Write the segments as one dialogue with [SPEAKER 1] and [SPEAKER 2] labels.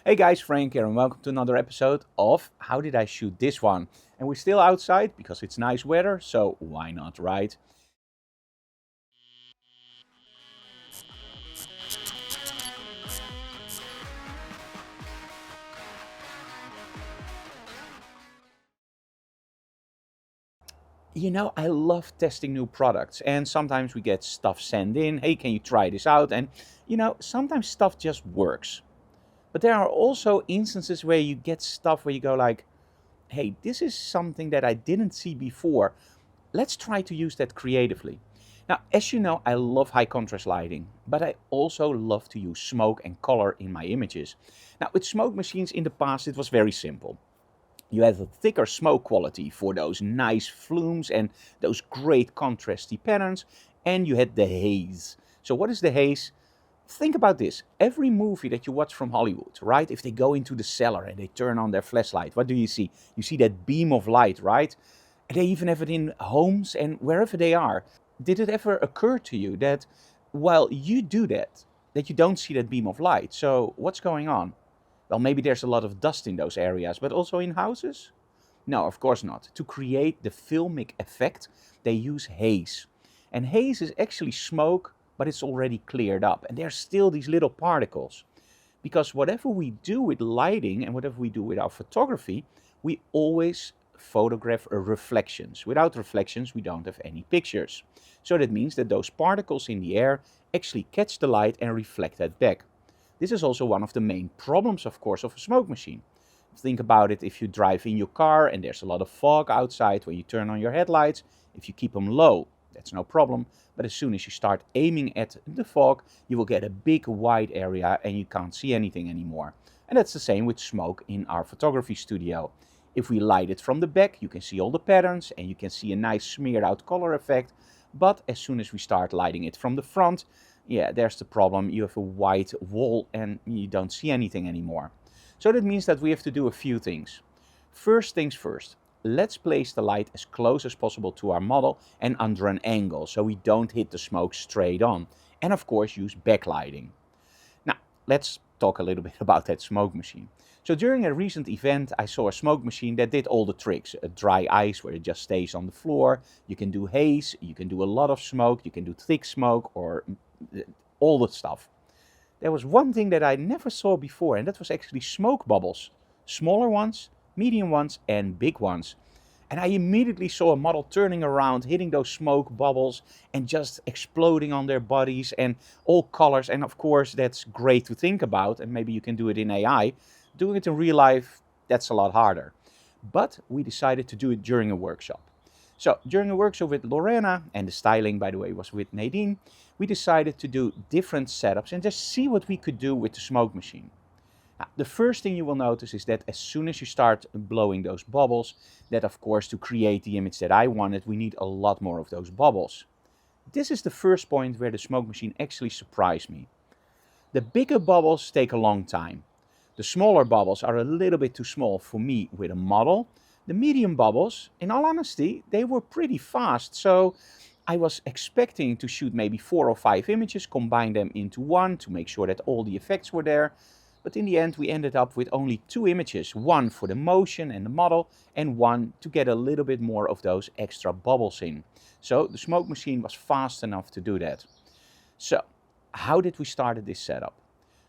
[SPEAKER 1] Hey guys, Frank here and welcome to another episode of How Did I Shoot This One? And we're still outside because it's nice weather, so why not, right? I love testing new products and sometimes we get stuff sent in. Hey, can you try this out? And sometimes stuff just works. But there are also instances where you get stuff where you go like, hey, this is something that I didn't see before. Let's try to use that creatively. Now, as you know, I love high contrast lighting, but I also love to use smoke and color in my images. Now, with smoke machines in the past, it was very simple. You had a thicker smoke quality for those nice flumes and those great contrasty patterns, and you had the haze. So what is the haze? Think about this. Every movie that you watch from Hollywood, right? If they go into the cellar and they turn on their flashlight, what do you see? You see that beam of light, right? And they even have it in homes and wherever they are. Did it ever occur to you that while you do that you don't see that beam of light? So what's going on? Well, maybe there's a lot of dust in those areas, but also in houses? No, of course not. To create the filmic effect, they use haze. And haze is actually smoke, but it's already cleared up. And there's still these little particles. Because whatever we do with lighting and whatever we do with our photography, we always photograph reflections. Without reflections, we don't have any pictures. So that means that those particles in the air actually catch the light and reflect that back. This is also one of the main problems, of course, of a smoke machine. Think about it if you drive in your car and there's a lot of fog outside when you turn on your headlights. If you keep them low, that's no problem. But as soon as you start aiming at the fog, you will get a big wide area and you can't see anything anymore. And that's the same with smoke in our photography studio. If we light it from the back, you can see all the patterns and you can see a nice smeared out color effect. But as soon as we start lighting it from the front, yeah, there's the problem. You have a white wall and you don't see anything anymore. So that means that we have to do a few things. First things first, let's place the light as close as possible to our model and under an angle so we don't hit the smoke straight on. And of course use backlighting. Now, let's talk a little bit about that smoke machine. So during a recent event, I saw a smoke machine that did all the tricks. A dry ice where it just stays on the floor. You can do haze, you can do a lot of smoke, you can do thick smoke or all that stuff. There was one thing that I never saw before, and that was actually smoke bubbles. Smaller ones, medium ones, and big ones. And I immediately saw a model turning around, hitting those smoke bubbles and just exploding on their bodies and all colors. And of course, that's great to think about. And maybe you can do it in AI. Doing it in real life, that's a lot harder. But we decided to do it during a workshop. So during a workshop with Lorena, and the styling, by the way, was with Nadine, we decided to do different setups and just see what we could do with the smoke machine. Now, the first thing you will notice is that as soon as you start blowing those bubbles, that of course to create the image that I wanted, we need a lot more of those bubbles. This is the first point where the smoke machine actually surprised me. The bigger bubbles take a long time. The smaller bubbles are a little bit too small for me with a model. The medium bubbles, in all honesty, they were pretty fast. So I was expecting to shoot maybe 4 or 5 images, combine them into one to make sure that all the effects were there. But in the end, we ended up with only 2 images, one for the motion and the model, and one to get a little bit more of those extra bubbles in. So the smoke machine was fast enough to do that. So how did we start this setup?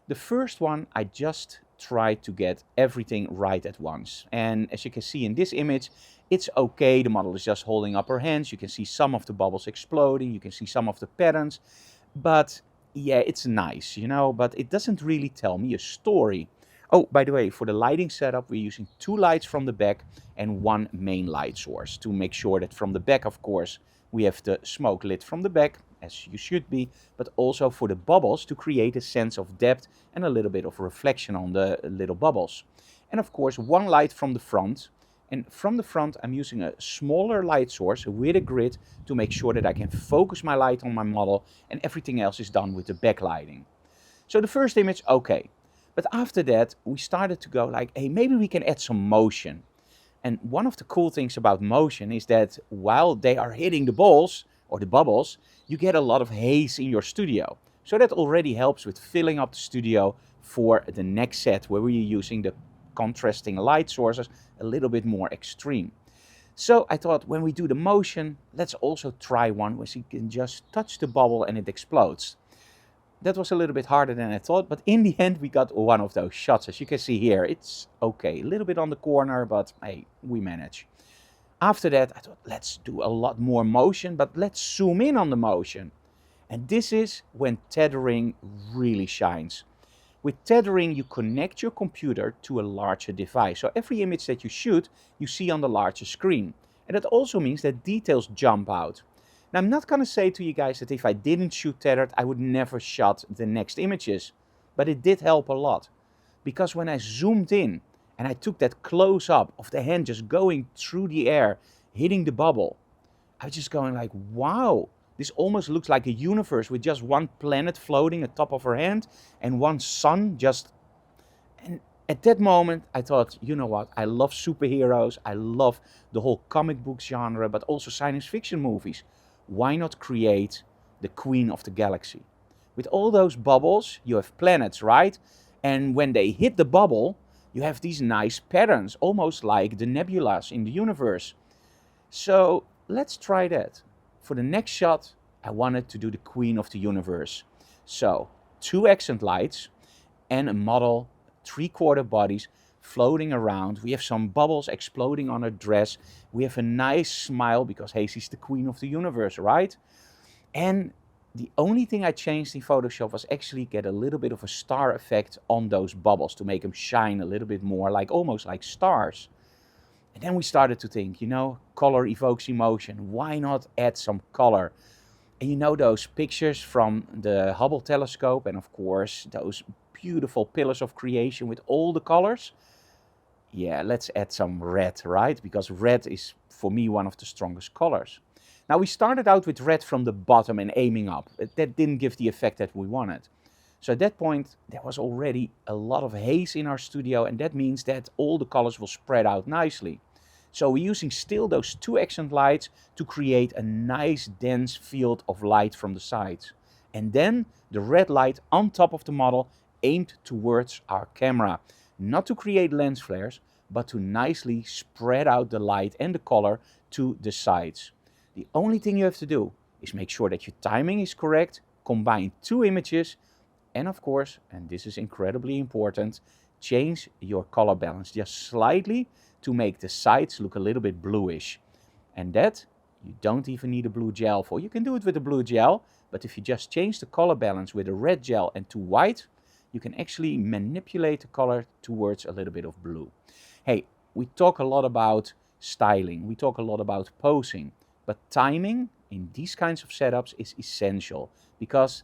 [SPEAKER 1] The first one, I just tried to get everything right at once. And as you can see in this image, it's okay. The model is just holding up her hands. You can see some of the bubbles exploding. You can see some of the patterns. But yeah, it's nice, but it doesn't really tell me a story. Oh, by the way, for the lighting setup, we're using 2 lights from the back and 1 main light source to make sure that from the back, of course, we have the smoke lit from the back, as you should be, but also for the bubbles to create a sense of depth and a little bit of reflection on the little bubbles. And of course, 1 light from the front. And from the front, I'm using a smaller light source with a grid to make sure that I can focus my light on my model and everything else is done with the backlighting. So the first image, okay. But after that, we started to go like, hey, maybe we can add some motion. And one of the cool things about motion is that while they are hitting the balls or the bubbles, you get a lot of haze in your studio. So that already helps with filling up the studio, for the next set where we're using the contrasting light sources a little bit more extreme. So I thought, when we do the motion, let's also try one where you can just touch the bubble and it explodes. That was a little bit harder than I thought, but in the end we got one of those shots. As you can see here, it's okay, a little bit on the corner, but hey, we manage. After that, I thought, let's do a lot more motion, but let's zoom in on the motion. And this is when tethering really shines. With tethering, you connect your computer to a larger device. So every image that you shoot, you see on the larger screen. And that also means that details jump out. Now, I'm not going to say to you guys that if I didn't shoot tethered, I would never shot the next images. But it did help a lot. Because when I zoomed in and I took that close up of the hand just going through the air, hitting the bubble, I was just going like, wow, this almost looks like a universe with just one planet floating atop of her hand and one sun just... And at that moment, I thought, you know what, I love superheroes, I love the whole comic book genre, but also science fiction movies. Why not create the Queen of the Galaxy? With all those bubbles, you have planets, right? And when they hit the bubble, you have these nice patterns, almost like the nebulas in the universe. So let's try that. For the next shot, I wanted to do the Queen of the Universe. So 2 accent lights and a model, 3/4 bodies floating around. We have some bubbles exploding on her dress. We have a nice smile because Haze is the Queen of the Universe, right? And the only thing I changed in Photoshop was actually get a little bit of a star effect on those bubbles to make them shine a little bit more, like almost like stars. And then we started to think, you know, color evokes emotion. Why not add some color? And you know those pictures from the Hubble telescope and of course those beautiful pillars of creation with all the colors? Yeah, let's add some red, right? Because red is for me one of the strongest colors. Now we started out with red from the bottom and aiming up. That didn't give the effect that we wanted. So at that point there was already a lot of haze in our studio, and that means that all the colors will spread out nicely. So we're using still those 2 accent lights to create a nice dense field of light from the sides. And then the red light on top of the model aimed towards our camera. Not to create lens flares, but to nicely spread out the light and the color to the sides. The only thing you have to do is make sure that your timing is correct, combine 2 images, and of course, and this is incredibly important, change your color balance just slightly to make the sides look a little bit bluish. And that you don't even need a blue gel for. You can do it with a blue gel, but if you just change the color balance with a red gel and to white, you can actually manipulate the color towards a little bit of blue. Hey, we talk a lot about styling, we talk a lot about posing, but timing in these kinds of setups is essential because,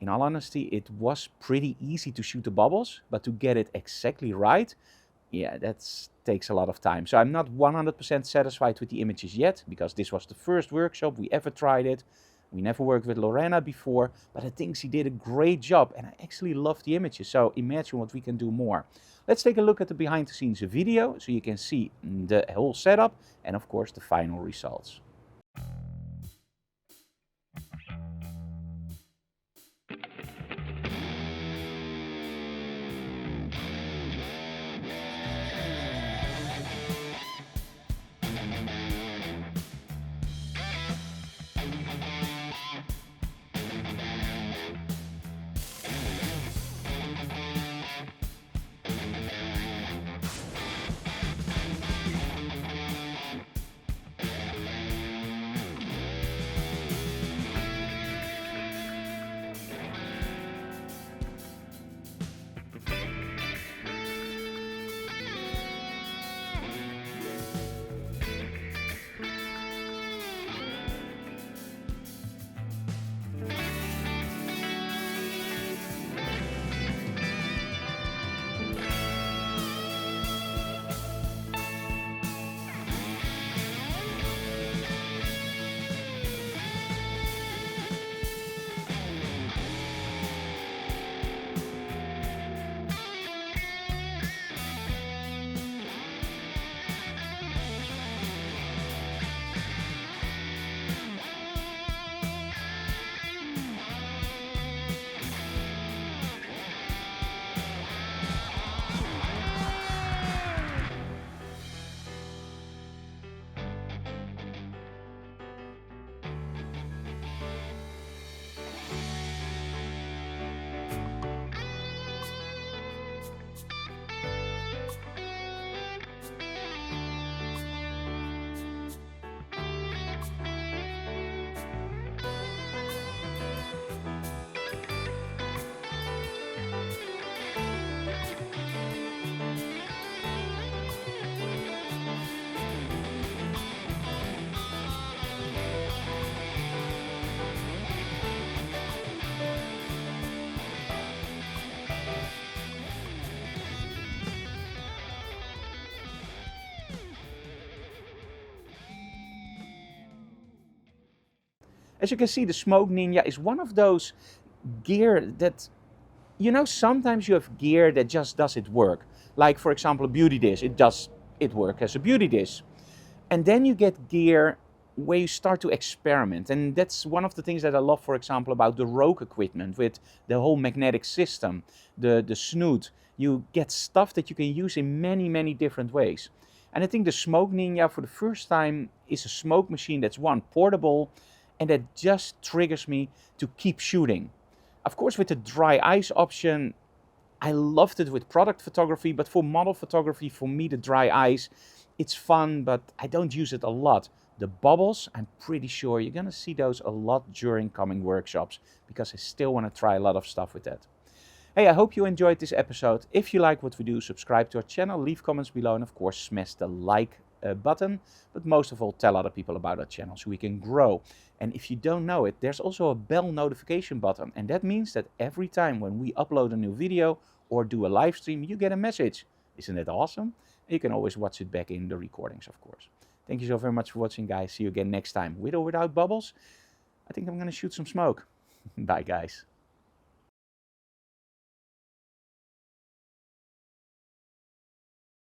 [SPEAKER 1] in all honesty, it was pretty easy to shoot the bubbles, but to get it exactly right, yeah, that takes a lot of time. So I'm not 100% satisfied with the images yet, because this was the first workshop we ever tried it. We never worked with Lorena before, but I think she did a great job, and I actually love the images. So imagine what we can do more. Let's take a look at the behind the scenes video so you can see the whole setup and of course the final results. As you can see, the SmokeNINJA is one of those gear that, you know, sometimes you have gear that just does its work. Like, for example, a beauty dish, it works as a beauty dish. And then you get gear where you start to experiment. And that's one of the things that I love, for example, about the Rogue equipment with the whole magnetic system, the snoot. You get stuff that you can use in many, many different ways. And I think the SmokeNINJA for the first time is a smoke machine that's one, portable, and that just triggers me to keep shooting. Of course, with the dry ice option, I loved it with product photography, but for model photography, for me, the dry ice, it's fun, but I don't use it a lot. The bubbles, I'm pretty sure you're gonna see those a lot during coming workshops, because I still wanna try a lot of stuff with that. Hey, I hope you enjoyed this episode. If you like what we do, subscribe to our channel, leave comments below, and of course, smash the like button. But most of all, tell other people about our channel so we can grow. And if you don't know it, there's also a bell notification button. And that means that every time when we upload a new video or do a live stream, you get a message. Isn't that awesome? You can always watch it back in the recordings, of course. Thank you so very much for watching, guys. See you again next time. With or without bubbles, I think I'm going to shoot some smoke. Bye, guys.